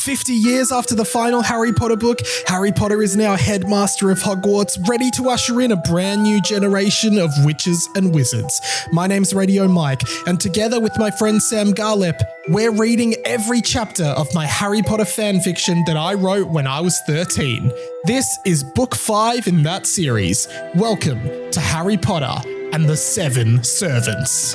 50 years after the final Harry Potter book, Harry Potter is now headmaster of Hogwarts, ready to usher in a brand new generation of witches and wizards. My name's Radio Mike, and together with my friend Sam Garlep, we're reading every chapter of my Harry Potter fanfiction that I wrote when I was 13. This is book 5 in that series. Welcome to Harry Potter and the Seven Servants.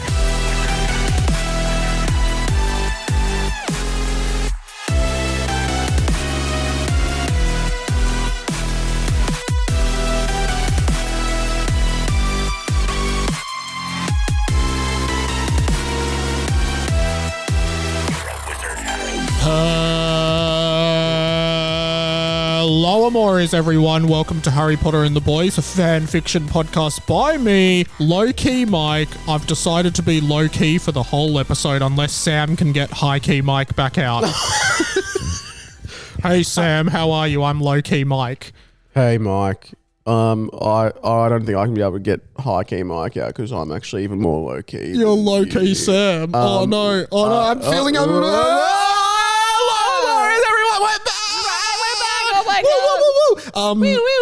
Hello, amores, everyone. Welcome to Harry Potter and the Boys, a fan fiction podcast by me, Low-Key Mike. I've decided to be low-key for the whole episode unless Sam can get high-key Mike back out. Hey, Sam, how are you? I'm Low-Key Mike. Hey, Mike. I don't think I can be able to get high-key Mike out because I'm actually even more low-key. You're low-key Sam. Oh, no. I'm feeling...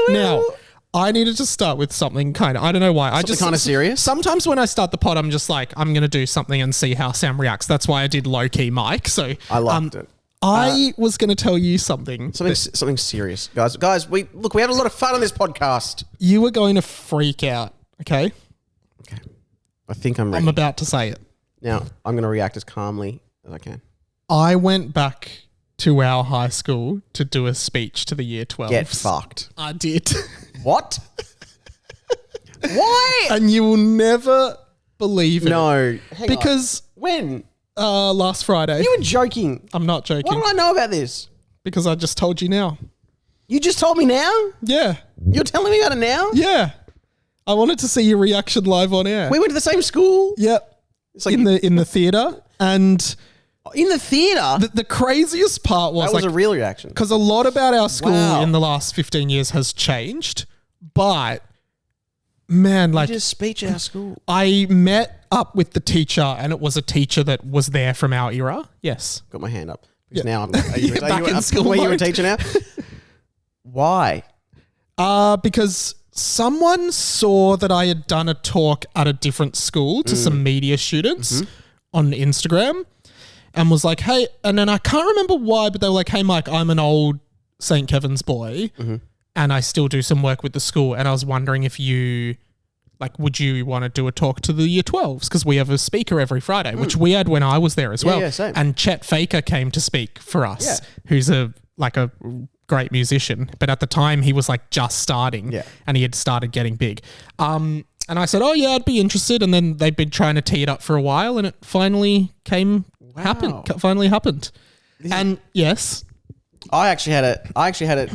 Now, I needed to start with something kind of, I don't know why. Something kind of serious? Sometimes when I start the pod, I'm just like, I'm going to do something and see how Sam reacts. That's why I did low-key Mike. So I liked it. I was going to tell you something. Something serious. Guys, we had a lot of fun on this podcast. You were going to freak out, okay? Okay. I think I'm ready. I'm about to say it. Now, I'm going to react as calmly as I can. I went back to our high school to do a speech to the year 12s. Get fucked. I did. What? Why? And you will never believe it. No. Because when? Last Friday. You were joking. I'm not joking. What do I know about this? Because I just told you now. You just told me now? Yeah. You're telling me about it now? Yeah. I wanted to see your reaction live on air. We went to the same school? Yep. It's like in the theatre. And in the theatre? The craziest part was... That was a real reaction. Because a lot about our school in the last 15 years has changed. But, man, You did a speech at our school. I met up with the teacher, and it was a teacher that was there from our era. Yes. Got my hand up. Because Yeah. now I'm... Are you, Back in school Are you a mode. teacher now? Why? Because someone saw that I had done a talk at a different school to some media students on Instagram and was like, hey, and then I can't remember why, but they were like, hey, Mike, I'm an old St. Kevin's boy and I still do some work with the school. And I was wondering if you, like, would you want to do a talk to the year 12s? Because we have a speaker every Friday, which we had when I was there as well. Yeah, same. And Chet Faker came to speak for us, who's a great musician, but at the time he was like just starting and he had started getting big. And I said, oh yeah, I'd be interested. And then they'd been trying to tee it up for a while and it finally finally happened. And yes, I actually had it.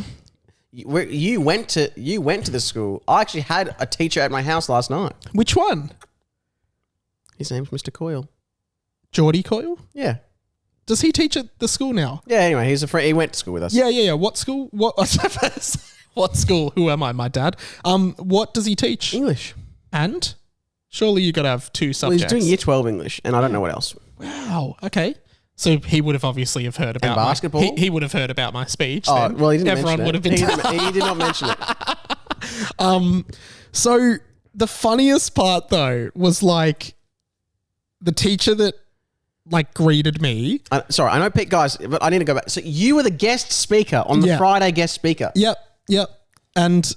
You went to the school. I actually had a teacher at my house last night. which one? His name's Mr. Coyle. Geordie Coyle? Yeah. Does he teach at the school now? Yeah, anyway, he's a friend. He went to school with us. Yeah. What school? What school? Who am I? My dad. What does he teach? English. And surely you got to have two Well, subjects. he's doing year 12 English, and I don't know what else. Wow. Okay. So he would have obviously have heard about basketball? he would have heard about my speech. Oh, then. well, he didn't Everyone mention would it. have been. He did not mention it. So the funniest part though was like the teacher that like greeted me. Sorry, I know, Pete, guys, but I need to go back. So you were the guest speaker on the Friday guest speaker. Yep. And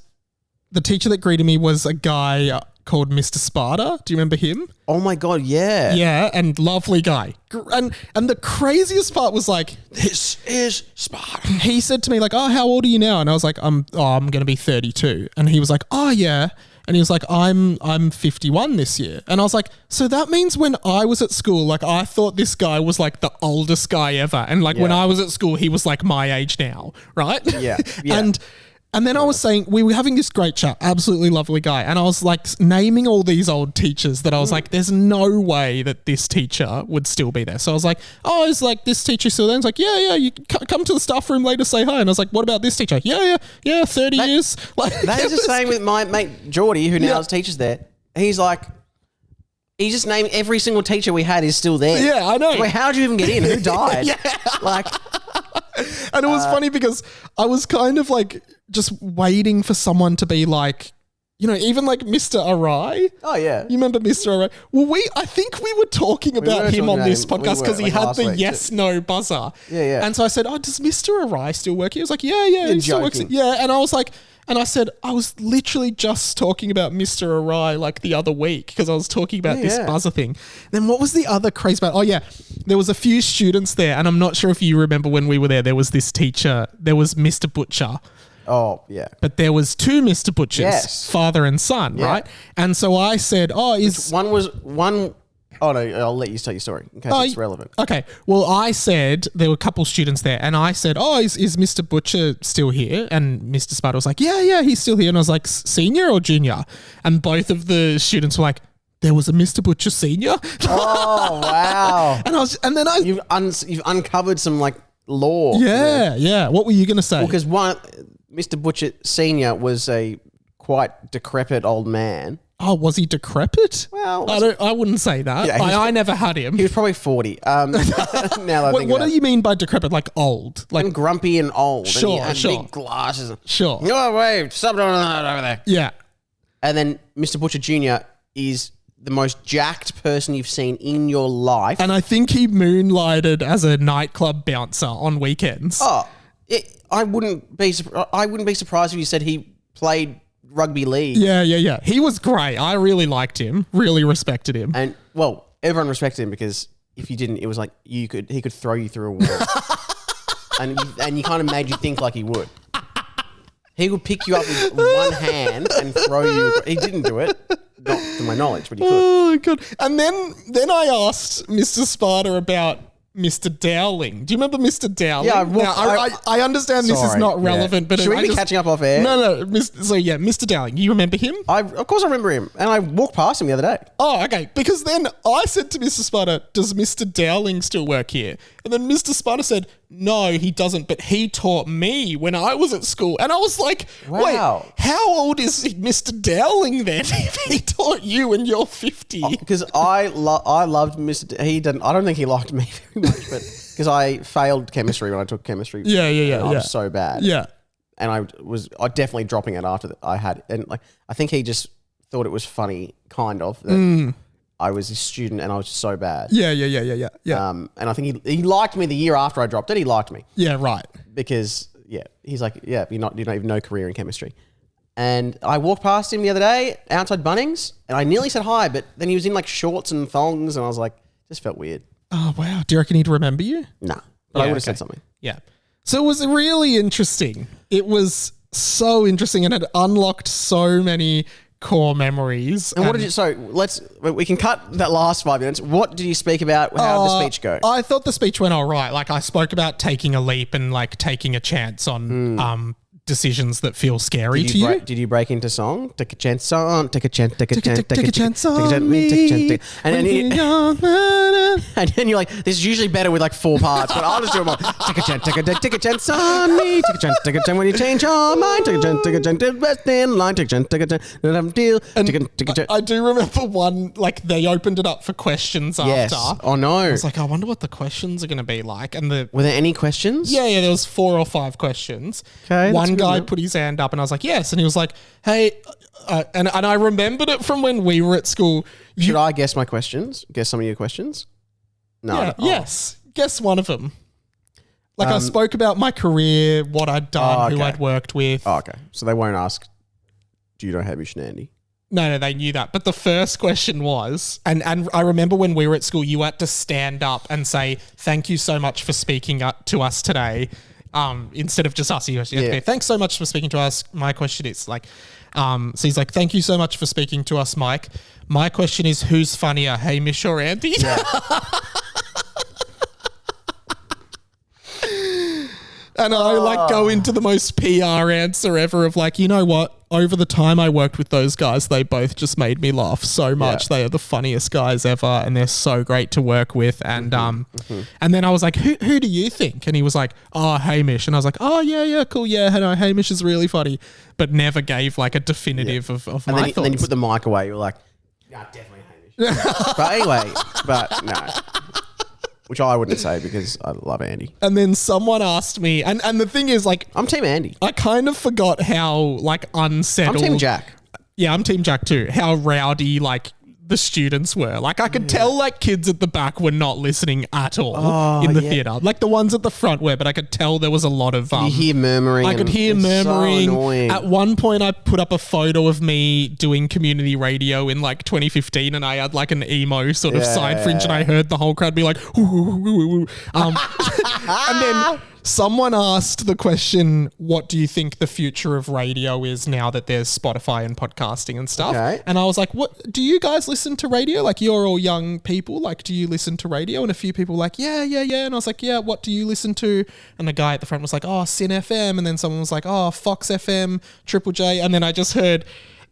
the teacher that greeted me was a guy called Mr. Sparta. Do you remember him? Oh my God, yeah. Yeah, and lovely guy. And the craziest part was like, This is Sparta. he said to me like, oh, how old are you now? And I was like, I'm going to be 32. And he was like, oh yeah. And he was like, I'm 51 this year. And I was like, so that means when I was at school, like I thought this guy was like the oldest guy ever. And like when I was at school, he was like my age now, right? Yeah. And then I was saying, we were having this great chat, absolutely lovely guy. And I was like naming all these old teachers that I was like, there's no way that this teacher would still be there. So I was like, oh, is like this teacher still there? And it's like, yeah, you come to the staff room later, say hi. And I was like, what about this teacher? Yeah, 30 years. Like, That is the same with my mate Geordie, who now teaches there. He's like, he just named every single teacher we had is still there. Yeah, I know. Wait, how'd you even get in? Who died? Yeah. Like, And it was funny because I was kind of like just waiting for someone to be like, you know, even like Mr. Arai. Oh, yeah. You remember Mr. Arai? Well, I think we were talking about him on this podcast because he had the yes/no buzzer. Yeah. And so I said, "Oh, does Mr. Arai still work here?" He was like, "Yeah, he still works." Yeah, and I was like, and I said, I was literally just talking about Mr. Arai like the other week because I was talking about this buzzer thing. Then what was the other craze about? Oh yeah, there was a few students there, and I'm not sure if you remember when we were there. There was this teacher. There was Mr. Butcher. Oh, yeah. But there was two Mr. Butchers, father and son, right? And so I said, One was one... Oh, no, I'll let you tell your story in case it's relevant. Okay. Well, I said there were a couple students there, and I said, is Mr. Butcher still here? And Mr. Sparta was like, yeah, he's still here. And I was like, senior or junior? And both of the students were like, there was a Mr. Butcher senior? Oh, wow. You've uncovered some, like, lore. Yeah. What were you going to say? Well, because Mr. Butcher Senior was a quite decrepit old man. Oh, was he decrepit? Well, I wouldn't say that. Yeah, I never had him. He was probably 40. Now what do you mean by decrepit? Like old? Like and grumpy and old. Sure, and he had big glasses. Sure. No, wait, stop doing that over there. Yeah. And then Mr. Butcher Jr. is the most jacked person you've seen in your life. And I think he moonlighted as a nightclub bouncer on weekends. Oh, I wouldn't be surprised if you said he played rugby league. Yeah. He was great. I really liked him. Really respected him. And well, everyone respected him because if you didn't, it was like he could throw you through a wall, and you kind of made you think like he would. He would pick you up with one hand and throw you. He didn't do it, not to my knowledge, but he could. Oh, God. And then I asked Mr. Sparta about Mr. Dowling. Do you remember Mr. Dowling? Yeah, I understand this is not relevant, but should we be catching up off air? No. Mr. Dowling. You remember him? Of course I remember him, and I walked past him the other day. Oh, okay. Because then I said to Mr. Sparta, "Does Mr. Dowling still work here?" And then Mr. Sparta said, "No, he doesn't, but he taught me when I was at school." And I was like, wow. Wait, how old is Mr. Dowling then if he taught you when you're 50? Because I loved Mr. He didn't. I don't think he liked me very much, but because I failed chemistry when I took chemistry. Yeah. I was so bad. Yeah. And I definitely dropping it after that I had. And like, I think he just thought it was funny, kind of, that I was a student and I was so bad. Yeah. And I think he liked me the year after I dropped it. He liked me. Yeah, right. Because, he's like, you don't even know career in chemistry. And I walked past him the other day outside Bunnings and I nearly said hi, but then he was in like shorts and thongs and I was like, just felt weird. Oh, wow. Do you reckon he'd remember you? Nah. But I would have said something. Yeah. So it was really interesting. It was so interesting and it unlocked so many core memories. And what did you, we can cut that last 5 minutes. What did you speak about? How did the speech go? I thought the speech went all right. Like I spoke about taking a leap and like taking a chance on decisions that feel scary to you. Did you break into song? Take a chance on, take a chance on me. And then you're like, this is usually better with like 4 parts, but I'll just do it more. Take a chance on me. Take a chance when you change your mind. Take a chance, best in line. Take a chance, deal. I do remember one, like they opened it up for questions yes. after. Oh no. I was like, I wonder what the questions are going to be like. And were there any questions? Yeah, there was 4 or 5 questions. Okay. One guy put his hand up and I was like, yes. And he was like, hey, and I remembered it from when we were at school. Should I guess my questions? Guess some of your questions? No. Yeah, yes. Guess one of them. Like I spoke about my career, what I'd done, who I'd worked with. Oh, okay. So they won't ask, do you know Hamish and Andy? No, they knew that. But the first question was, and I remember when we were at school, you had to stand up and say, thank you so much for speaking to us today. Instead of just us, you have to go, thanks so much for speaking to us. My question is like, so he's like, thank you so much for speaking to us, Mike. My question is, who's funnier, Hamish or Andy? Yeah. And I like go into the most PR answer ever of like, you know what? Over the time I worked with those guys, they both just made me laugh so much. Yeah. They are the funniest guys ever and they're so great to work with. And and then I was like, who do you think? And he was like, oh, Hamish. And I was like, oh, yeah, cool. Yeah, no, Hamish is really funny. But never gave like a definitive of my thoughts. And then you put the mic away. You're like, yeah, definitely Hamish. But anyway, no. which I wouldn't say because I love Andy. And then someone asked me, and the thing is, like, I'm Team Andy. I kind of forgot how, like, unsettled. I'm Team Jack. Yeah, I'm Team Jack too. How rowdy, like, the students were. Like, I could tell, like, kids at the back were not listening at all in the theatre. Like, the ones at the front were, but I could tell there was a lot of... you hear murmuring. I could hear murmuring. So at one point, I put up a photo of me doing community radio in, like, 2015, and I had, like, an emo sort of side fringe, and I heard the whole crowd be like... and then... Someone asked the question, what do you think the future of radio is now that there's Spotify and podcasting and stuff? Okay. And I was like, what, do you guys listen to radio? Like, you're all young people. Like, do you listen to radio? And a few people were like, yeah. And I was like, yeah, what do you listen to? And the guy at the front was like, oh, Sin FM. And then someone was like, oh, Fox FM, Triple J. And then I just heard...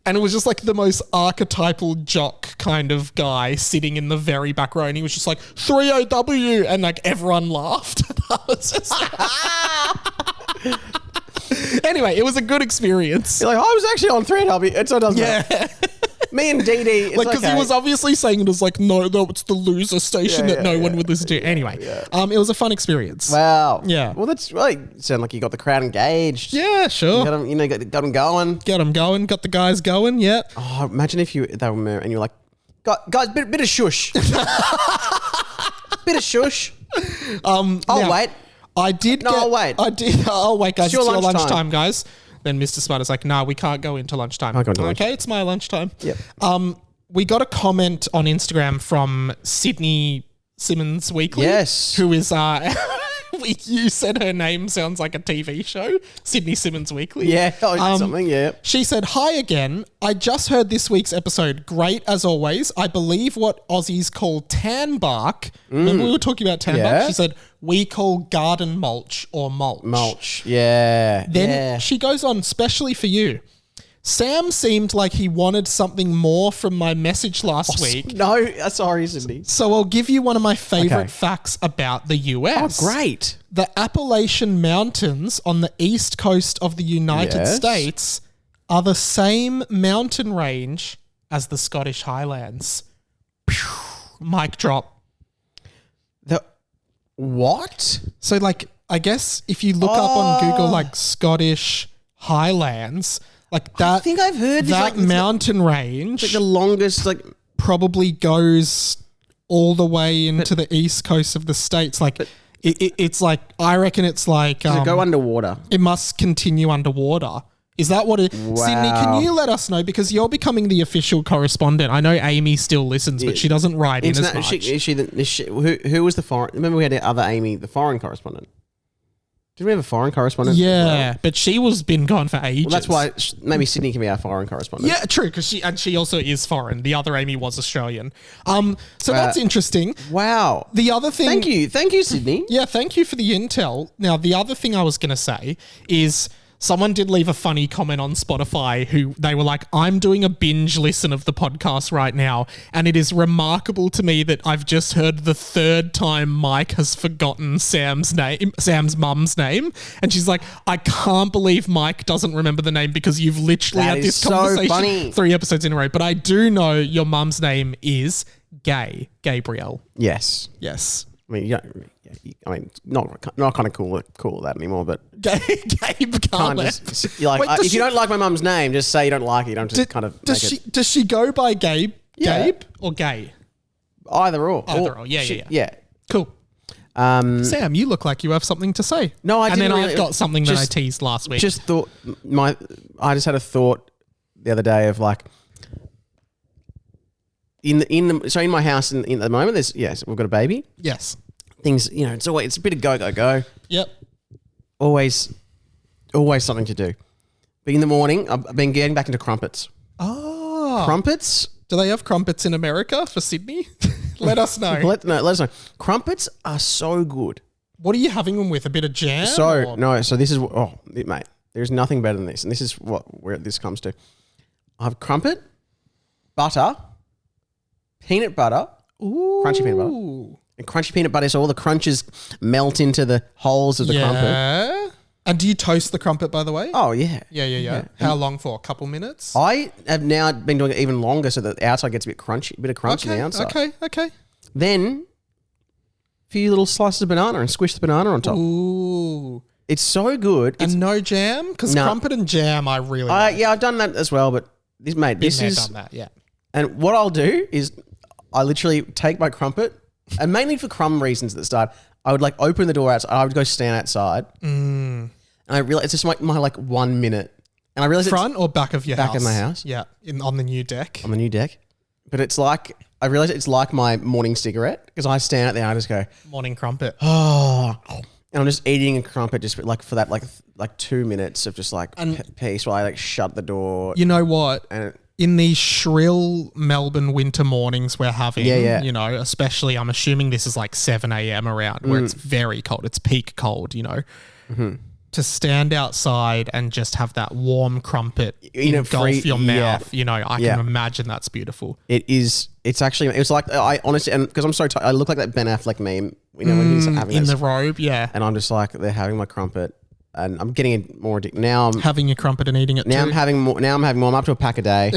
And it was just like the most archetypal jock kind of guy sitting in the very back row. And he was just like, 3OW. And like everyone laughed. I was just anyway, it was a good experience. You're like, I was actually on 3W. It doesn't matter. Me and Dee Dee. Like, because he was obviously saying it as like, no, it's the loser station that no one would listen to. Anyway, it was a fun experience. Wow. Yeah. Well, that's really sound like you got the crowd engaged. Yeah, sure. You got them, got them going. Got them going. Got the guys going. Yeah. Oh, imagine if they were and you were like, guys, bit of shush. Bit of shush. Wait. I did. No, I'll wait. I did. I'll wait, guys. It's your lunchtime, guys. Then Mr. Smarter's like, nah, we can't go into lunchtime. Okay, it's my lunchtime. Yep. We got a comment on Instagram from Sydney Simmons Weekly. Yes. Who is, you said her name sounds like a TV show. Sydney Simmons Weekly. Yeah, something, yeah. She said, hi again. I just heard this week's episode. Great as always. I believe what Aussies call tan bark. Remember we were talking about tan bark? She said, we call garden mulch or mulch. Mulch, yeah. Then she goes on, especially for you. Sam seemed like he wanted something more from my message last week. No, sorry, Sydney. So I'll give you one of my favorite facts about the US. Oh, great. The Appalachian Mountains on the east coast of the United States are the same mountain range as the Scottish Highlands. Pew, mic drop. What? So, like, I guess if you look up on Google, like, Scottish Highlands, like that... I think I've heard this. That mountain range... It's like the longest, like... Probably goes all the way into the east coast of the States. Like, it's like... I reckon it's like... Does it go underwater? It must continue underwater. Is that what it... Wow. Sydney, can you let us know? Because you're becoming the official correspondent. I know Amy still listens, but she doesn't write in as much. Who was the foreign... Remember we had the other Amy, the foreign correspondent? Did we have a foreign correspondent? Yeah, but she was been gone for ages. Well, that's why maybe Sydney can be our foreign correspondent. Yeah, true, because she also is foreign. The other Amy was Australian. So that's interesting. Wow. The other thing... Thank you, Sydney. Yeah, thank you for the intel. Now, the other thing I was going to say is... Someone did leave a funny comment on Spotify who they were like, I'm doing a binge listen of the podcast right now. And it is remarkable to me that I've just heard the third time Mike has forgotten Sam's mum's name. And she's like, I can't believe Mike doesn't remember the name because you've literally had this conversation 3 episodes in a row. But I do know your mum's name is Gabrielle. Yes. I mean, not kind of cool that anymore, but Gabe can't you're like, if you don't like my mum's name, just say you don't like it. You don't just kind of Does she go by Gabe? Yeah. Gabe or Gay? Either or. Yeah. Cool. Sam, you look like you have something to say. No, I didn't. And then I've got something that I teased last week. I just had a thought the other day of like, in my house in the moment, we've got a baby. Yes. Things, it's a bit of go. Yep. Always something to do. But in the morning, I've been getting back into crumpets. Oh. Crumpets? Do they have crumpets in America for Sydney? Let us know. Let us know. Crumpets are so good. What are you having them with? A bit of jam? So this is, mate, there's nothing better than this. And this is where this comes to. I have crumpet, butter, peanut butter, crunchy peanut butter. And crunchy peanut butter, so all the crunches melt into the holes of the crumpet. And do you toast the crumpet, by the way? Oh, yeah. Yeah. How long for? A couple minutes? I have now been doing it even longer so that the outside gets a bit of crunch on the outside. Okay. Then few little slices of banana and squish the banana on top. Ooh. It's so good. And no jam? Because crumpet and jam I really like. Yeah, I've done that as well, but this Done that, yeah. And what I'll do is I literally take my crumpet, and mainly for crumb reasons at the start, I would like open the door outside. I would go stand outside. And I realize it's just my like 1 minute. And I realize front or back of your house? Back of my house. Yeah, on the new deck. On the new deck. But it's like, I realize it's like my morning cigarette because I stand out there and I just go, morning crumpet. oh. And I'm just eating a crumpet just like for that like 2 minutes of just like peace while I like shut the door. You know what? And in these shrill Melbourne winter mornings we're having, Yeah. you know, especially I'm assuming this is like 7 a.m. around where it's very cold. It's peak cold, you know. To stand outside and just have that warm crumpet engulf your mouth, you know, I can imagine that's beautiful. It is. It's actually, it's like, I honestly, and because I'm so tired, I look like that Ben Affleck meme, you know, when he's having in the robe, yeah. And I'm just like, they're having my crumpet and I'm getting more addicted. Now I'm having your crumpet and eating it now too. I'm having more. I'm up to a pack a day,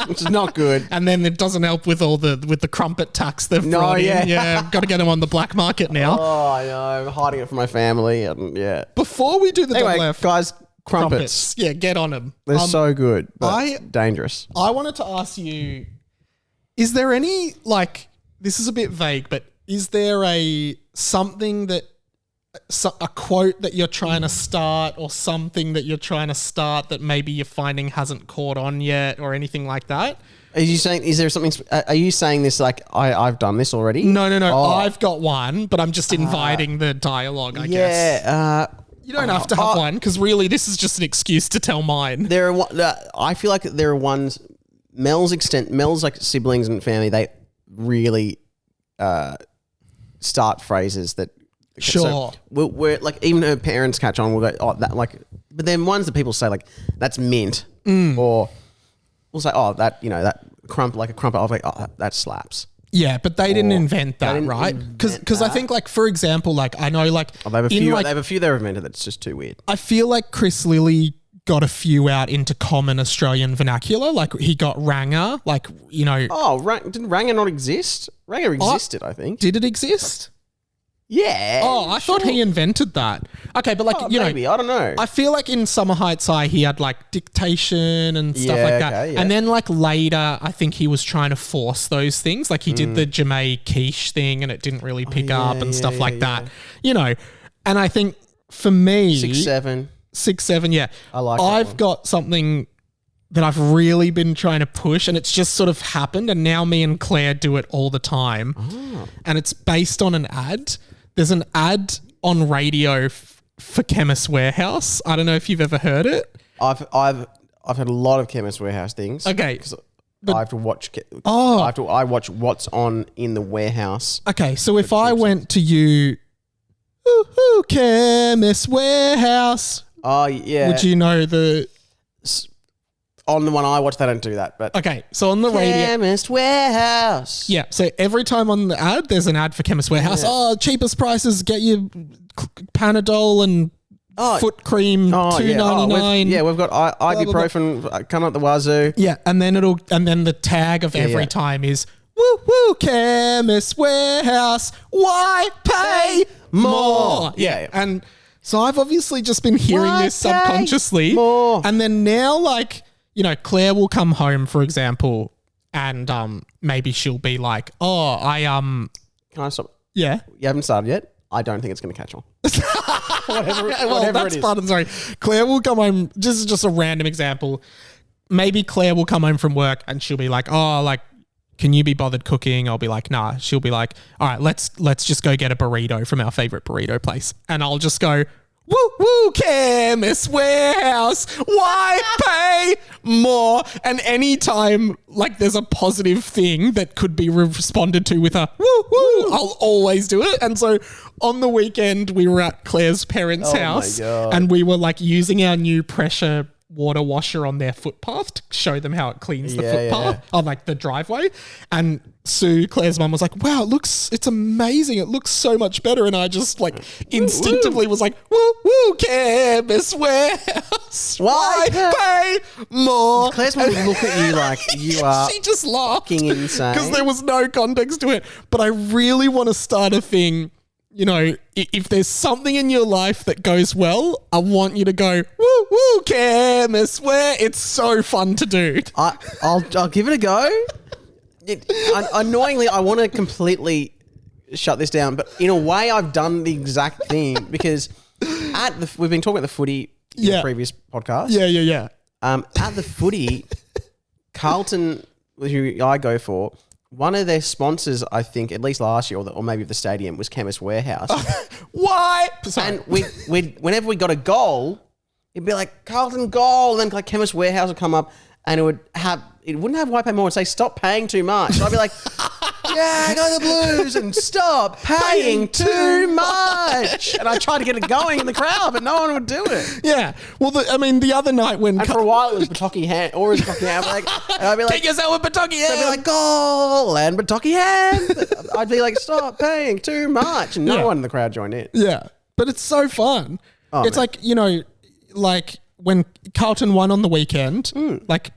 which is not good. And then it doesn't help with all the crumpet tax they've brought in. Yeah, got to get them on the black market now. Oh, I know. I'm hiding it from my family. And Before we do the double F, guys, crumpets. Yeah, get on them. They're so good, but dangerous. I wanted to ask you, is there any, like, this is a bit vague, but is there a quote that you're trying to start or something that you're trying to start that maybe you're finding hasn't caught on yet or anything like that? Are you saying, is there something, are you saying this like, I've done this already? No. Oh. I've got one, but I'm just inviting the dialogue, I guess. Yeah. You don't have to have one because really this is just an excuse to tell mine. I feel like there are ones, Mel's like siblings and family, they really start phrases that, sure. So we're like, even her parents catch on. We'll go, that like, but then ones that people say like, that's mint, or we'll say, that, you know, that like a crumpet. I'll be like, that slaps. Yeah, but they didn't invent that, right? Because I think, like, for example, like I know, like they have a few they've invented that's just too weird. I feel like Chris Lilly got a few out into common Australian vernacular. Like he got ranger, like, you know. Didn't ranger not exist? Ranger existed, I think. Did it exist? Yeah. I thought he invented that. Okay, but like, you maybe, know. I don't know. I feel like in Summer Heights High, he had like dictation and stuff like that. Okay, yeah. And then like later, I think he was trying to force those things. Like he did the Jamae Quiche thing and it didn't really pick up and stuff like that. You know, and I think for me. 6, 7, yeah. I like I've got something that I've really been trying to push and it's just sort of happened and now me and Claire do it all the time. Oh. And it's based on an ad. There's an ad on radio for Chemist Warehouse. I don't know if you've ever heard it. I've heard a lot of Chemist Warehouse things. Okay. I have to watch. I watch what's on in the warehouse. Okay, so if I went to you, Chemist Warehouse. Oh yeah. Would you know the? On the one I watch, they don't do that. But okay, so on the radio, Chemist Warehouse. Yeah, so every time on the ad, there's an ad for Chemist Warehouse. Yeah. Oh, cheapest prices, get you Panadol and foot cream, $2.99. Yeah, we've got ibuprofen coming up the wazoo. Yeah, and then the tag of every time is Chemist Warehouse. Why pay more? Yeah, and so I've obviously just been hearing this subconsciously, and then now like. You know, Claire will come home, for example, and maybe she'll be like, Can I stop? Yeah. You haven't started yet? I don't think it's going to catch on. whatever that's it is. Part of, sorry. Claire will come home, this is just a random example. Maybe Claire will come home from work and she'll be like, can you be bothered cooking? I'll be like, nah. She'll be like, all right, let's just go get a burrito from our favorite burrito place. And I'll just go, Chemist Warehouse. Why pay more? And anytime like there's a positive thing that could be responded to with a I'll always do it. And so on the weekend we were at Claire's parents' house and we were like using our new pressure water washer on their footpath to show them how it cleans the footpath on like the driveway. And Sue, Claire's mum, was like, wow, it's amazing. It looks so much better. And I just like instinctively was like, Chemist Warehouse. Why pay more? Claire's going to look at you like you are She just laughed. fucking insane. Because there was no context to it. But I really want to start a thing. You know, if there's something in your life that goes well, I want you to go, woo, woo, Cam, I swear. It's so fun to do. I'll give it a go. Annoyingly, I want to completely shut this down, but in a way, I've done the exact thing because we've been talking about the footy in the previous podcast. Yeah. At the footy, Carlton, who I go for, one of their sponsors, I think, at least last year, or maybe the stadium, was Chemist Warehouse. Why? And whenever we got a goal, it'd be like, Carlton goal, and then like Chemist Warehouse would come up, and it wouldn't have why pay more. It would say, stop paying too much. So I'd be like, yeah, go the Blues and stop paying too much. And I tried to get it going in the crowd, but no one would do it. Yeah. Well, the other night when... And for a while, it was Bataki hand, or it was Bataki hand. And I'd be like... Get yourself a Bataki hand. I'd be like, goal, and Bataki hand. I'd be like, stop paying too much. And no one in the crowd joined in. Yeah. But it's so fun. It's like, you know, like when Carlton won on the weekend, like...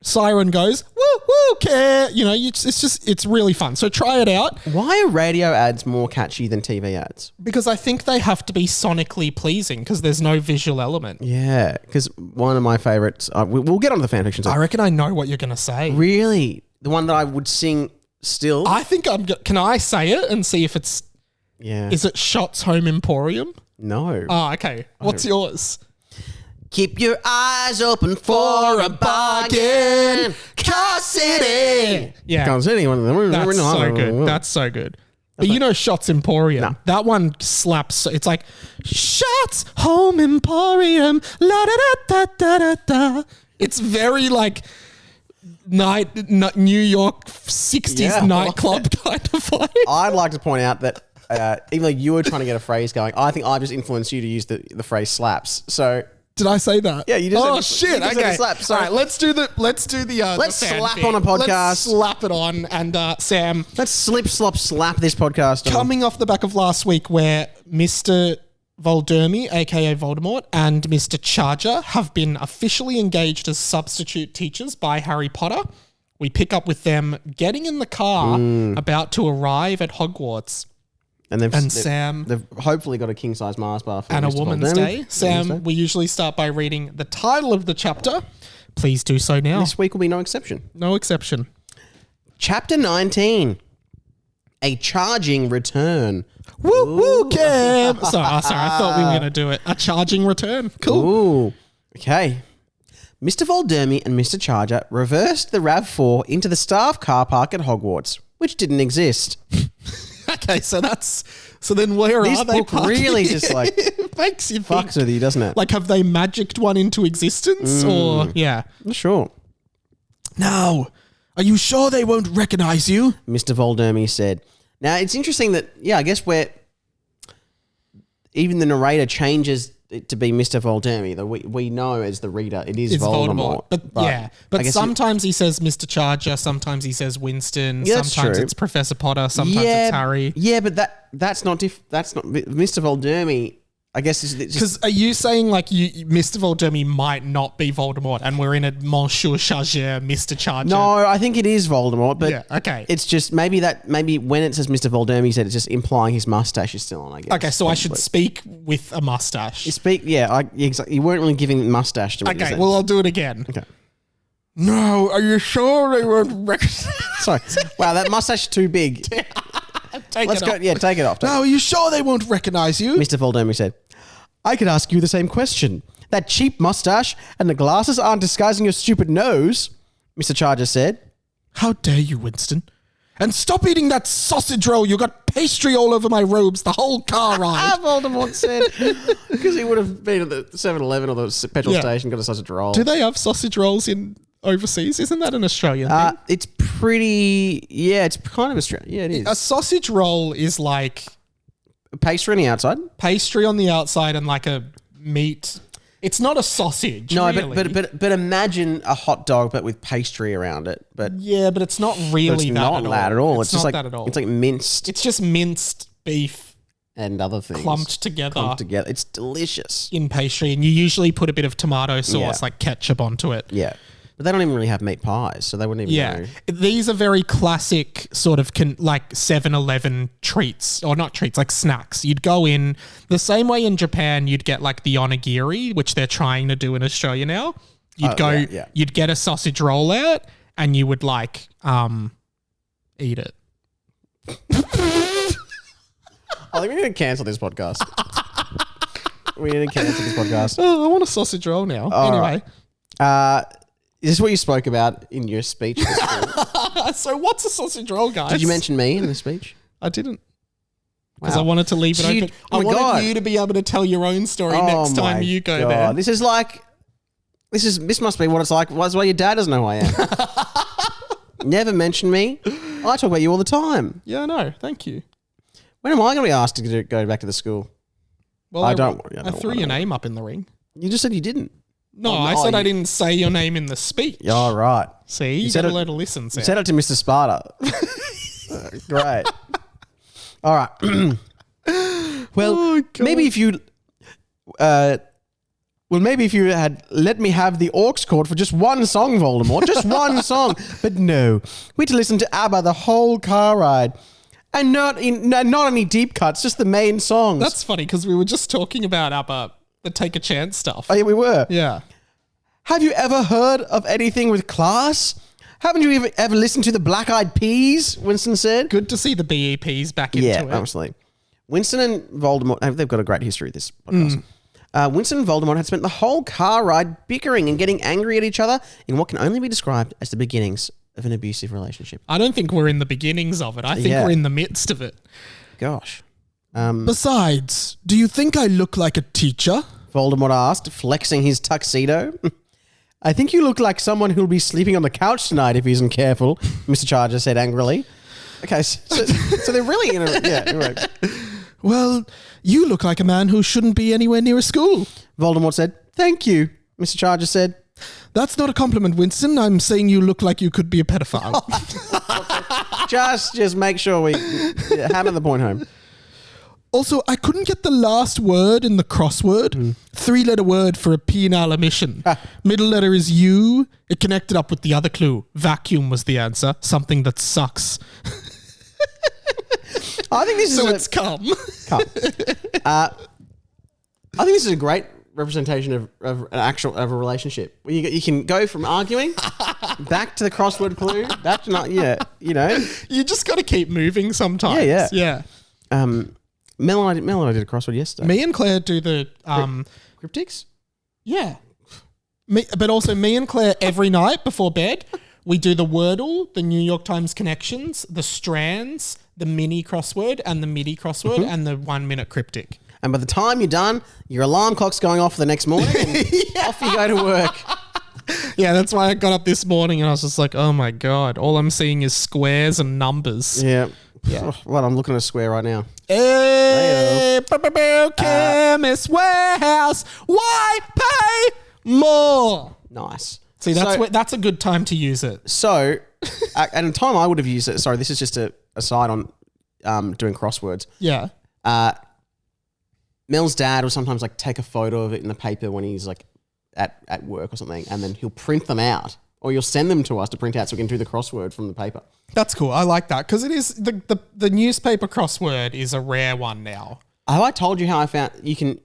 Siren goes, woo, woo, care. You know, it's really fun. So try it out. Why are radio ads more catchy than TV ads? Because I think they have to be sonically pleasing because there's no visual element. Yeah, because one of my favorites, we'll get on to the fan fiction. I reckon I know what you're going to say. Really? The one that I would sing still? I think can I say it and see if it's... Yeah. Is it Shots Home Emporium? No. Oh, okay. What's yours? Keep your eyes open for a bargain. Car City. Yeah. Car City. That's so good. That's so good. But you know Shots Emporium. No. That one slaps. It's like, Shots Home Emporium. La da da da da da. It's very like New York 60s nightclub kind of vibe. I'd like to point out that even though you were trying to get a phrase going, I think I just influenced you to use the phrase slaps. So... Did I say that? Yeah, you just Oh said, shit! you just Okay, said slap. So all right. Let's do the. Let's the fan slap thing. on a podcast. Let's slap it on, and Sam. Let's slap this podcast on. Coming off the back of last week, where Mr. Voldemort, aka Voldemort, and Mr. Charger have been officially engaged as substitute teachers by Harry Potter. We pick up with them getting in the car, about to arrive at Hogwarts. And Sam... They've hopefully got a king-size Mars bar for and Mr. a Woman's Day. Sam, we usually start by reading the title of the chapter. Please do so now. This week will be no exception. No exception. Chapter 19. A charging return. Woo, woo, Cam. Sorry, I thought we were going to do it. A charging return. Cool. Ooh. Okay. Mr. Voldemort and Mr. Charger reversed the RAV4 into the staff car park at Hogwarts, which didn't exist. Okay, so then where are they? This book really just like it makes you think. Fucks with you, doesn't it? Like, have they magicked one into existence, or yeah? Not sure. Now, are you sure they won't recognize you? Mr. Voldemort said. Now it's interesting that I guess where even the narrator changes it to be Mr. Voldemort, that we know as the reader it is Voldemort. But sometimes he says Mr. Charger, sometimes he says Winston, Yeah, sometimes it's Professor Potter, sometimes it's Harry. Yeah, but that's not Mr. Voldemort. I guess it's just because are you saying like Mr. Voldemort might not be Voldemort, and we're in a Monsieur Charger, Mr. Charger? No, I think it is Voldemort, but yeah, okay. It's just maybe when it says Mr. Voldemort, he said it's just implying his mustache is still on. I guess. Okay, so I should speak with a mustache. Exactly. You weren't really giving mustache to me. Okay, well I'll do it again. Okay. No, are you sure they won't recognize? Sorry. Wow, that mustache is too big. Let's go. Yeah, take it off. No, are you sure they won't recognize you? Mr. Voldemort said, I could ask you the same question. That cheap mustache and the glasses aren't disguising your stupid nose, Mr. Charger said. How dare you, Winston? And stop eating that sausage roll. You got pastry all over my robes the whole car ride. Voldemort said. Because he would have been at the 7-Eleven or the petrol station, got a sausage roll. Do they have sausage rolls in overseas? Isn't that an Australian thing? It's pretty... Yeah, it's kind of Australian. Yeah, it is. A sausage roll is like... Pastry on the outside? Pastry on the outside and like a meat... It's not a sausage, no, really. but imagine a hot dog but with pastry around it. But yeah, but it's not really that at all. It's just not like that at all. It's like minced. It's just minced beef and other things. Clumped together. It's delicious. In pastry. And you usually put a bit of tomato sauce, Yeah. like ketchup onto it. Yeah. But they don't even really have meat pies, so they wouldn't even know. These are very classic sort of like 7-Eleven treats, or not treats, like snacks. You'd go in the same way in Japan, you'd get like the onigiri, which they're trying to do in Australia now. You'd get a sausage roll out and you would like eat it. I think we need to cancel this podcast. Oh, I want a sausage roll now. Anyway. Is this what you spoke about in your speech? So what's a sausage roll, guys? Did you mention me in the speech? I didn't. Because I wanted to leave it open. I wanted you to be able to tell your own story next time you go there. This must be what it's like. That's why your dad doesn't know who I am. Never mention me. I talk about you all the time. Yeah, I know. Thank you. When am I going to be asked to go back to the school? Well, I threw your name up in the ring. You just said you didn't. No, I said I didn't say your name in the speech. Oh, right. See, you got to learn to listen, Sam. You said it to Mr. Sparta. Great. All right. Well, maybe if you... maybe if you had let me have the aux chord for just one song, Voldemort. Just one song. But no. We had to listen to ABBA the whole car ride. And not any deep cuts, just the main songs. That's funny because we were just talking about ABBA, the Take a Chance stuff. Oh, yeah, we were. Yeah. Have you ever heard of anything with class? Haven't you ever listened to the Black Eyed Peas? Winston said. Good to see the BEPs back into it. Yeah, absolutely. Winston and Voldemort, they've got a great history, this podcast. Winston and Voldemort had spent the whole car ride bickering and getting angry at each other in what can only be described as the beginnings of an abusive relationship. I don't think we're in the beginnings of it. I think we're in the midst of it. Gosh. Besides, do you think I look like a teacher? Voldemort asked, flexing his tuxedo. I think you look like someone who'll be sleeping on the couch tonight if he isn't careful, Mr. Charger said angrily. Okay, so they're really in a... Yeah, right. Well, you look like a man who shouldn't be anywhere near a school. Voldemort said, thank you, Mr. Charger said. That's not a compliment, Winston. I'm saying you look like you could be a pedophile. just make sure we hammer the point home. Also, I couldn't get the last word in the crossword. 3-letter word for a penile emission. Middle letter is U. It connected up with the other clue. Vacuum was the answer. Something that sucks. I think this is it's cum. I think this is a great representation of a relationship. Where you can go from arguing back to the crossword clue, back to You just got to keep moving sometimes. Yeah. Mel and I did a crossword yesterday. Me and Claire do the cryptics. Yeah. But also me and Claire every night before bed, we do the Wordle, the New York Times connections, the strands, the mini crossword and the MIDI crossword and the 1-minute cryptic. And by the time you're done, your alarm clock's going off the next morning and off you go to work. Yeah, that's why I got up this morning and I was just like, oh my God, all I'm seeing is squares and numbers. Yeah. Well, I'm looking at a square right now. Hey, Chemist Warehouse, why pay more? Nice. See, that's a good time to use it. So, at a time I would have used it. Sorry, this is just a aside on doing crosswords. Yeah. Mel's dad will sometimes like take a photo of it in the paper when he's like at work or something, and then he'll print them out, or you'll send them to us to print out so we can do the crossword from the paper. That's cool. I like that because it is the newspaper crossword is a rare one now. Have I told you how I found you can?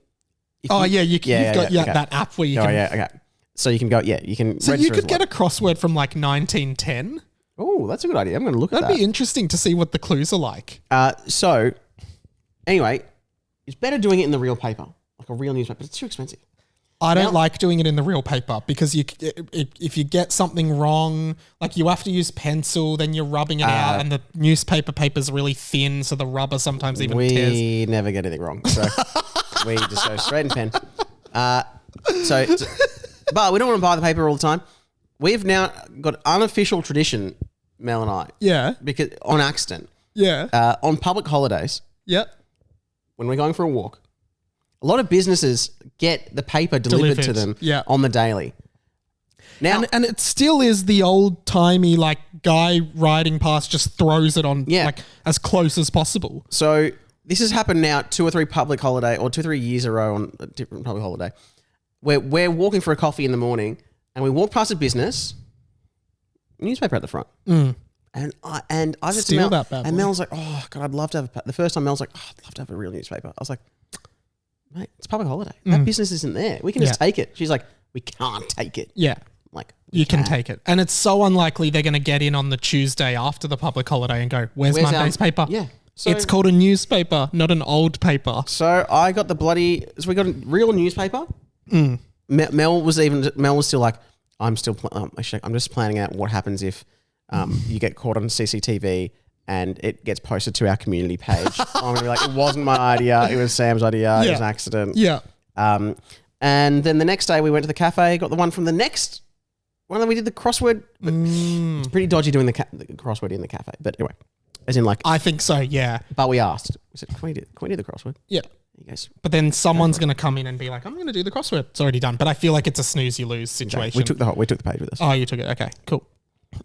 You've got that app where you can. Oh yeah, okay. So you can go. Yeah, you can. So you could get a crossword from like 1910. Oh, that's a good idea. I'm going to look at that. That'd be interesting to see what the clues are like. So, anyway, it's better doing it in the real paper, like a real newspaper. But it's too expensive. I don't like doing it in the real paper because if you get something wrong, like you have to use pencil, then you're rubbing it out, and the newspaper paper's really thin, so the rubber sometimes even tears. We never get anything wrong, so we just go straight in pen. But we don't want to buy the paper all the time. We've now got unofficial tradition, Mel and I. Yeah. Because on accident. Yeah. On public holidays. Yep. When we're going for a walk, a lot of businesses get the paper delivered to them on the daily. Now, and it still is the old timey like guy riding past just throws it on like as close as possible. So this has happened now 2 or 3 public holiday or 2 or 3 years in a row on a different public holiday, where we're walking for a coffee in the morning and we walk past a business, newspaper at the front. And I just Steal that bad and boy. Mel's like, oh God, I'd love to have the first time Mel's like, oh, I'd love to have a real newspaper. I was like, mate, it's public holiday. That business isn't there. We can just take it. She's like, we can't take it. Yeah. Like, You can take it. And it's so unlikely they're going to get in on the Tuesday after the public holiday and go, where's Monday's paper? Yeah. So, It's called a newspaper, not an old paper. So I got so we got a real newspaper. Mel was still like, I'm just planning out what happens if you get caught on CCTV and it gets posted to our community page. I'm going to be like, it wasn't my idea. It was Sam's idea. It was an accident. Yeah. And then the next day we went to the cafe, got the one from the next one that we did the crossword. But it's pretty dodgy doing the crossword in the cafe. But anyway, as in like... I think so, yeah. But we asked. We said, can we do the crossword? Yeah. He goes, But then someone's going to come in and be like, I'm going to do the crossword. It's already done. But I feel like it's a snooze you lose situation. we took the page with us. Oh, you took it. Okay, cool.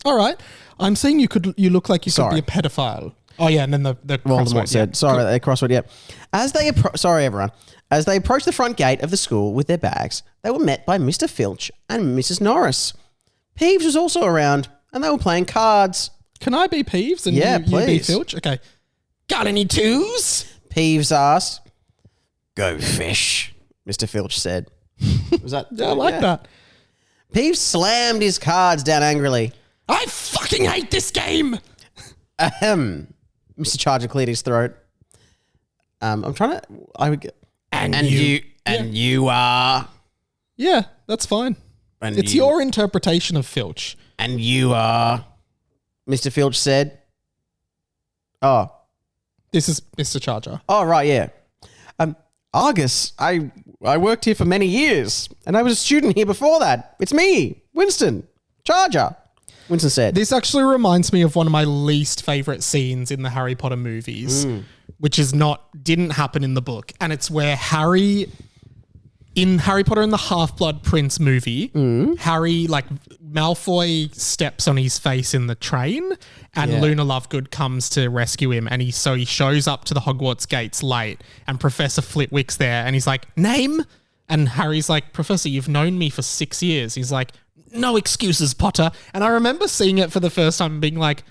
All right. I'm saying you look like you could be a pedophile. Oh, yeah. And then the Voldemort crossword said, sorry, the crossword, yeah. Sorry, everyone. As they approached the front gate of the school with their bags, they were met by Mr. Filch and Mrs. Norris. Peeves was also around, and they were playing cards. Can I be Peeves and Yeah, you be please. Filch? Okay. Got any twos? Peeves asked. Go fish, Mr. Filch said. Was that? Yeah, I like that. Peeves slammed his cards down angrily. I fucking hate this game. Ahem. Mr. Charger cleared his throat. I'm trying to... you are... Yeah, that's fine. And It's your interpretation of Filch. And you are... Mr. Filch said. Oh. This is Mr. Charger. Oh, right, yeah. Argus, I worked here for many years, and I was a student here before that. It's me, Winston, Charger. Winston said. This actually reminds me of one of my least favorite scenes in the Harry Potter movies, which didn't happen in the book. And it's where in Harry Potter and the Half-Blood Prince movie, Harry, like, Malfoy steps on his face in the train and Luna Lovegood comes to rescue him. And he shows up to the Hogwarts gates late and Professor Flitwick's there and he's like, name? And Harry's like, Professor, you've known me for 6 years. He's like, no excuses, Potter. And I remember seeing it for the first time and being like,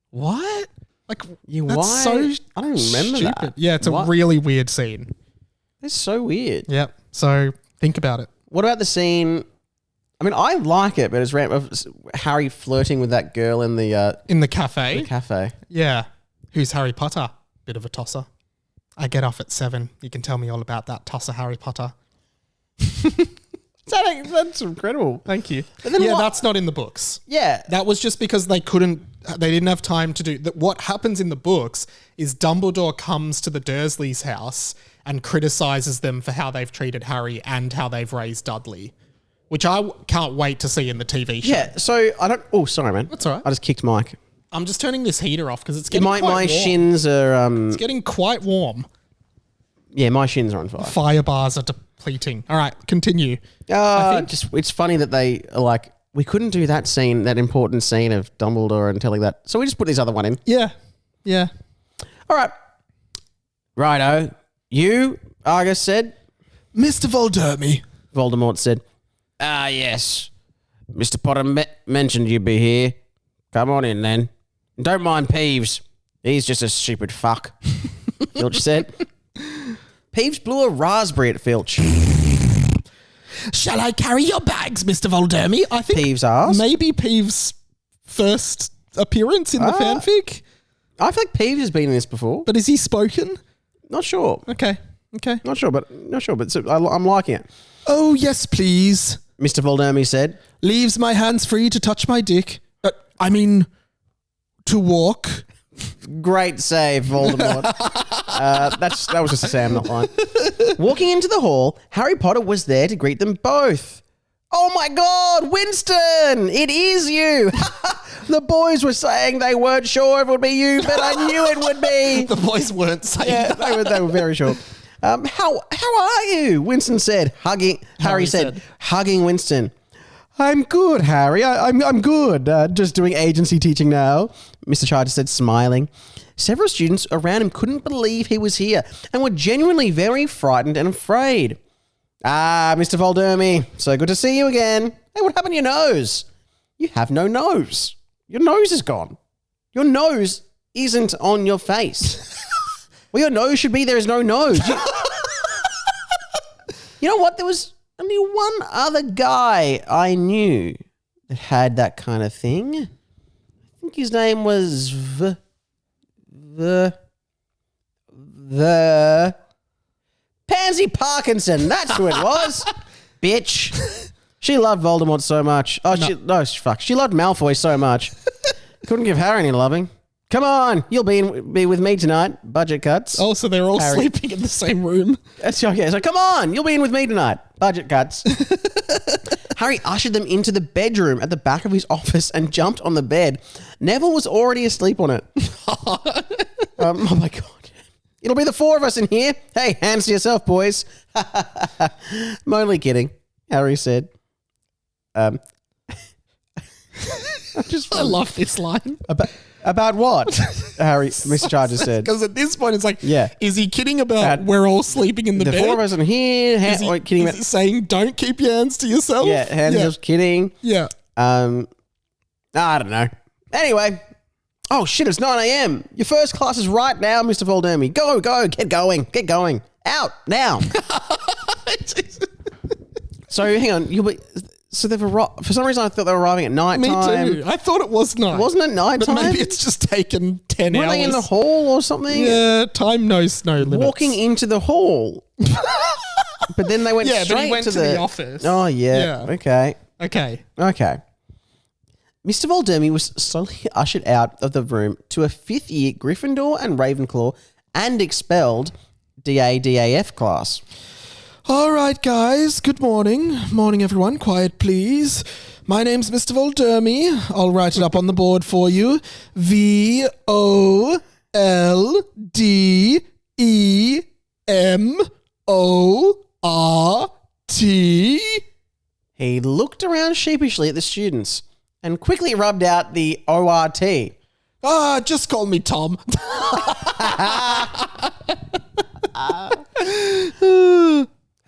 what? Like, that's so I don't remember stupid. that. Yeah, it's a really weird scene. It's so weird. Yep. So think about it. What about the scene? I mean, I like it, but it's Harry flirting with that girl in the cafe. cafe. Yeah. Who's Harry Potter? Bit of a tosser. I get off at 7. You can tell me all about that tosser Harry Potter. That's incredible. Thank you. But then that's not in the books. Yeah. That was just because they didn't have time to do that. What happens in the books is Dumbledore comes to the Dursleys' house and criticizes them for how they've treated Harry and how they've raised Dudley, which I can't wait to see in the TV show. Yeah. So I don't. Oh, sorry, man. That's all right. I just kicked Mike. I'm just turning this heater off because it's getting My quite warm. shins are. It's getting quite warm. Yeah, my shins are on fire. Fire bars are depleting. All right, continue. It's funny that they are like, we couldn't do that scene, that important scene of Dumbledore and telling that, so we just put this other one in. Yeah. Yeah. All right. Righto. You, Argus said. Mr. Voldemort said. Ah, yes. Mr. Potter mentioned you'd be here. Come on in then. And don't mind Peeves. He's just a stupid fuck. Filch said. Peeves blew a raspberry at Filch. Shall I carry your bags, Mr. Voldemort? I think Peeves asked. maybe Peeves' first appearance in the fanfic. I feel like Peeves has been in this before. But is he spoken? Not sure. Okay. Not sure, but I'm liking it. Oh, yes, please. Mr. Voldemort said. Leaves my hands free to touch my dick. To walk. Great save, Voldemort. That was just a Sam, not line. Walking into the hall, Harry Potter was there to greet them both. Oh my God, Winston! It is you! The boys were saying they weren't sure if it would be you, but I knew it would be. The boys weren't saying that. They were very sure. How are you? Winston said, Harry said, hugging Winston. I'm good, Harry. I'm good. Just doing agency teaching now, Mr. Charger said, smiling. Several students around him couldn't believe he was here and were genuinely very frightened and afraid. Ah, Mr. Voldemort, so good to see you again. Hey, what happened to your nose? You have no nose. Your nose is gone. Your nose isn't on your face. Well, your nose should be there is no nose. You know what? There was only one other guy I knew that had that kind of thing. I think his name was the Pansy Parkinson. That's who it was. Bitch. She loved Voldemort so much. Oh, no. She loved Malfoy so much. Couldn't give Harry any loving. Come on, you'll be with me tonight. Budget cuts. Oh, so they're all sleeping in the same room. That's okay. So come on, you'll be in with me tonight. Budget cuts. Harry ushered them into the bedroom at the back of his office and jumped on the bed. Neville was already asleep on it. Oh my God. It'll be the four of us in here. Hey, hands to yourself, boys. I'm only kidding, Harry said. I love this line. About what? Harry, Mr. Charger said. Because at this point, it's like, yeah. Is he kidding about we're all sleeping in the bed? The four of us in here. Is he saying don't keep your hands to yourself? Yeah, hands to yourself, kidding. Yeah. I don't know. Anyway. Oh, shit, it's 9 a.m. Your first class is right now, Mr. Voldemort. Go, get going. Out, now. So, hang on. So they've arrived. For some reason, I thought they were arriving at night time. Me too. I thought it was night. Wasn't it night time? But maybe it's just taken 10 hours. Were they in the hall or something? Yeah, time knows no limits. Walking into the hall. But then they went straight but he went to the office. Oh, yeah. Okay. Mr. Voldemort was slowly ushered out of the room to a fifth-year Gryffindor and Ravenclaw and expelled DADAF class. All right, guys. Good morning. Morning, everyone. Quiet, please. My name's Mr. Voldemort. I'll write it up on the board for you. VOLDEMORT. He looked around sheepishly at the students and quickly rubbed out the ORT. Just call me Tom.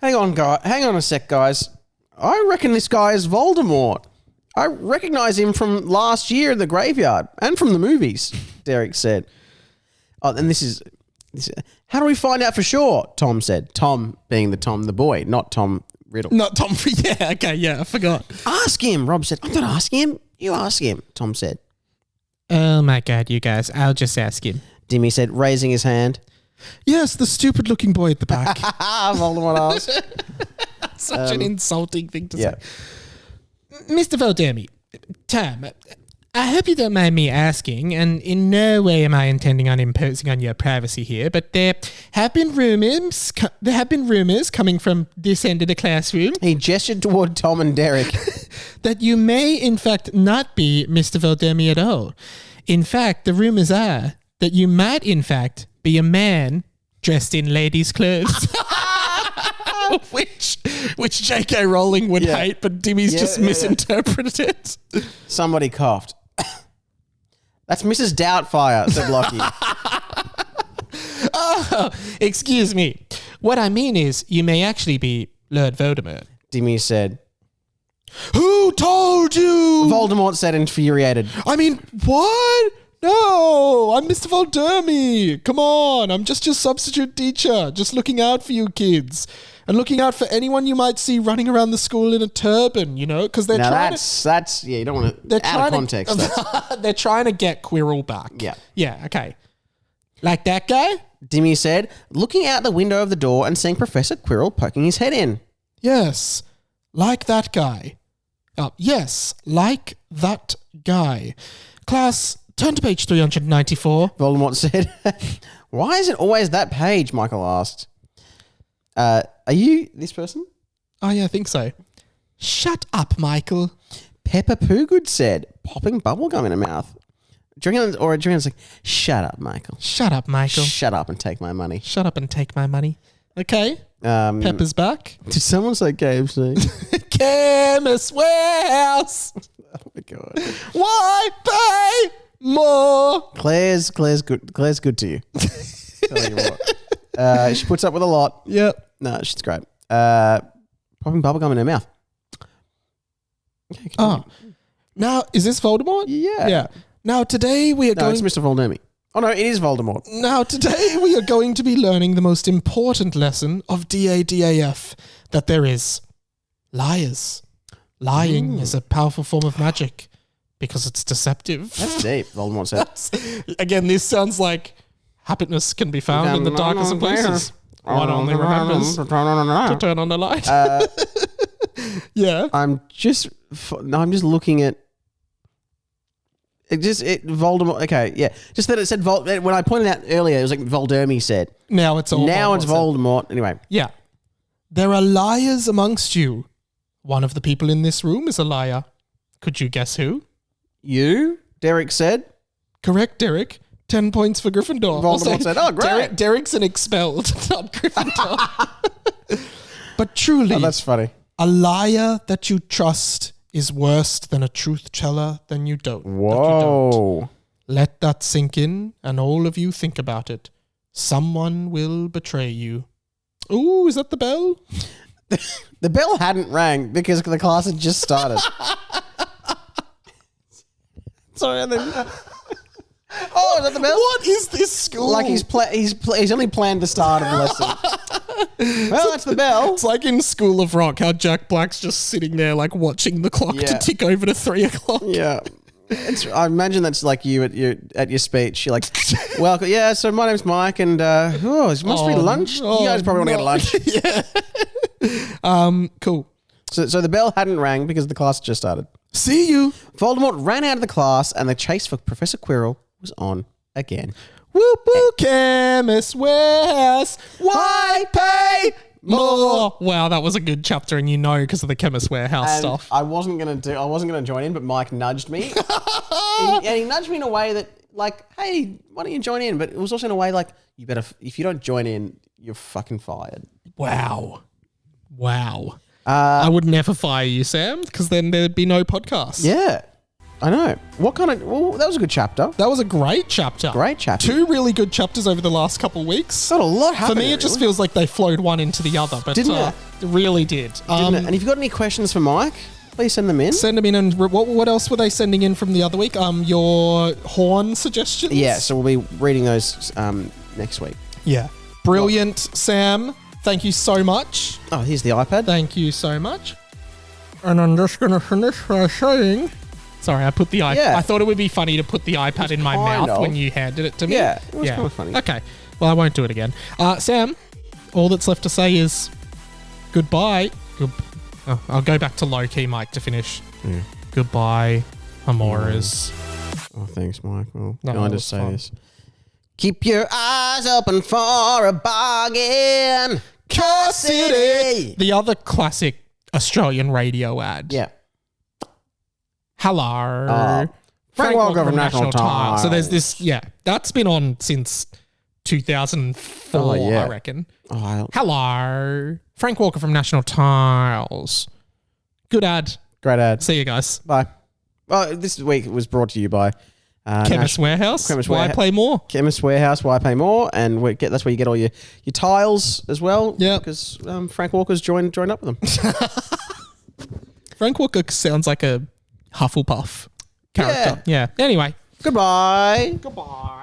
Hang on a sec, guys. I reckon this guy is Voldemort. I recognize him from last year in the graveyard and from the movies, Derek said. Oh, and this is how do we find out for sure? Tom said. Tom being the boy, not Tom Riddle. Not Tom. Yeah, okay, yeah, I forgot. Ask him, Rob said. I'm not asking him. You ask him, Tom said. Oh my God, you guys. I'll just ask him. Dimmy said, raising his hand. Yes, the stupid-looking boy at the back. Voldemort asked. Such an insulting thing to say. Mr. Voldemort, Tom, I hope you don't mind me asking, and in no way am I intending on imposing on your privacy here, but there have been rumors coming from this end of the classroom. He gestured toward Tom and Derek. That you may, in fact, not be Mr. Voldemort at all. In fact, the rumors are that you might, in fact, be a man dressed in ladies' clothes. which J.K. Rowling would hate, but Dimmy's just misinterpreted it. Somebody coughed. That's Mrs. Doubtfire, said Lockie. Oh, excuse me. What I mean is, you may actually be Lord Voldemort. Dimmy said. Who told you? Voldemort said, infuriated. I mean, what? No, I'm Mr. Voldemort. Come on, I'm just your substitute teacher, just looking out for you kids. And looking out for anyone you might see running around the school in a turban, you know, because they're trying that's you don't want to, out of context. They're trying to get Quirrell back. Yeah. Yeah, okay. Like that guy? Dimmy said, looking out the window of the door and seeing Professor Quirrell poking his head in. Yes, like that guy. Yes, like that guy. Class, turn to page 394. Voldemort said. Why is it always that page? Michael asked. Are you this person? Oh, yeah, I think so. Shut up, Michael. Peppa Poogood said, popping bubblegum in her mouth. Adrian's like, shut up, Michael. Shut up, Michael. Shut up and take my money. Shut up and take my money. Okay. Pepper's back. Did someone say KFC? Chemist Warehouse. Oh my god. Why pay more? Claire's good. Claire's good to you. Tell you what. She puts up with a lot. Yep. No, she's great. Popping bubblegum in her mouth. Okay, continue. Now, is this Voldemort? Yeah. Yeah. Now, today we are No, going... it's Mr. Voldemort. Oh, no, it is Voldemort. Now, today we are going to be learning the most important lesson of DADAF that there is. Liars. Lying is a powerful form of magic because it's deceptive. That's deep, Voldemort said. Again, this sounds like happiness can be found in the darkest of places. One only remembers to turn on the light. Yeah. I'm just looking at Voldemort. Okay, yeah. Just that it said when I pointed out earlier, it was like Voldemort said. Now it's all Voldemort. Anyway. Yeah. There are liars amongst you. One of the people in this room is a liar. Could you guess who? You? Derek said. Correct, Derek. 10 points for Gryffindor. Voldemort said, oh, great. Derek's an expelled, not Gryffindor. But truly, that's funny. A liar that you trust is worse than a truth teller than you don't. Whoa. Let that sink in, and all of you think about it. Someone will betray you. Ooh, is that the bell? The bell hadn't rang because the class had just started. Sorry, and then... Oh, is that the bell? What is this school? Like he's only planned the start of the lesson. Well, that's the bell. It's like in School of Rock, how Jack Black's just sitting there like watching the clock to tick over to 3 o'clock. Yeah. I imagine that's like you at your speech. You're like, well, yeah, so my name's Mike and it must be lunch. You guys probably want to get lunch. Yeah. Cool. So the bell hadn't rang because the class just started. See you. Voldemort ran out of the class and the chase for Professor Quirrell was on again. Whoop whoop, Chemist Warehouse. Why pay more? Wow, that was a good chapter, and you know because of the Chemist Warehouse stuff. I wasn't gonna join in, but Mike nudged me, and he nudged me in a way that, like, hey, why don't you join in? But it was also in a way like, you better, if you don't join in, you're fucking fired. Wow. I would never fire you, Sam, because then there'd be no podcast. Yeah. I know. That was a good chapter. That was a great chapter. Great chapter. 2 really good chapters over the last couple of weeks. Not a lot happened. For me, it just feels like they flowed one into the other, but Didn't it? It really did. Didn't it? And if you've got any questions for Mike, please send them in. Send them in. And what else were they sending in from the other week? Your horn suggestions? Yeah, so we'll be reading those next week. Yeah. Brilliant, Sam. Thank you so much. Oh, here's the iPad. Thank you so much. And I'm just going to finish by saying... Sorry, I put the iPad. Yeah. I thought it would be funny to put the iPad in my mouth when you handed it to me. Yeah, it was kind of funny. Okay, well, I won't do it again. Sam, all that's left to say is goodbye. I'll go back to low-key Mike to finish. Yeah. Goodbye, Amores. Oh, thanks, Mike. Well, No, can I that just was say fun. this? Keep your eyes open for a bargain. Car City. The other classic Australian radio ad. Yeah. Hello. Frank Walker from National Tiles. So there's this, that's been on since 2004, I reckon. Hello. Frank Walker from National Tiles. Good ad. Great ad. See you guys. Bye. Well, this week was brought to you by Chemist Warehouse. Why play more? Chemist Warehouse. Why pay more? And that's where you get all your tiles as well. Yeah. Because Frank Walker's joined up with them. Frank Walker sounds like a Hufflepuff character. Yeah. Anyway. Goodbye. Goodbye.